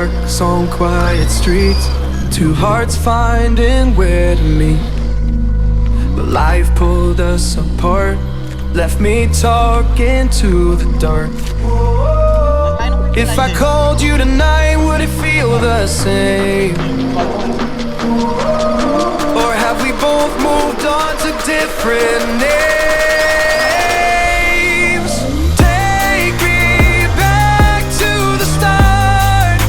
sparks on quiet streets, two hearts finding where to meet. But life pulled us apart, left me talking to the dark. If I called you tonight, would it feel the same? Or have we both moved on to different names? Take me back to the start,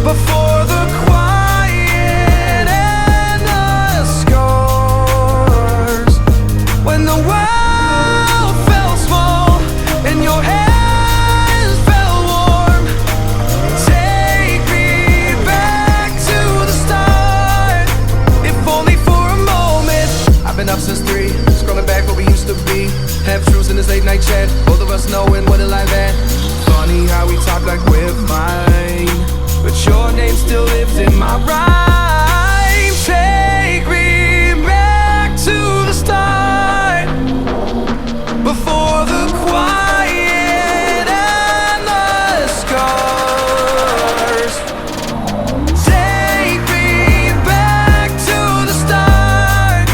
before the quiet and the scars, when the world felt small and your hands felt warm. Take me back to the start, if only for a moment. I've been up since 3, scrolling back what we used to be. Half truths in this late night chat, both of us knowing what a life at. Funny how we talk like we're fine, but your name still lives in my rhyme. Take me back to the start, before the quiet and the scars. Take me back to the start,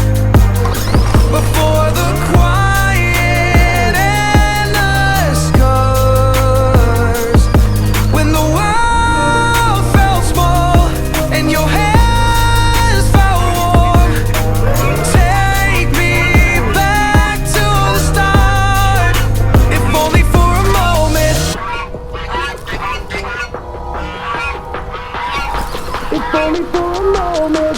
before the quiet and the scars, when the world felt small and your hands felt warm. Take me back to the start, if only for a moment. If only for a moment.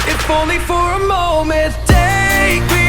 If only for a moment. Take me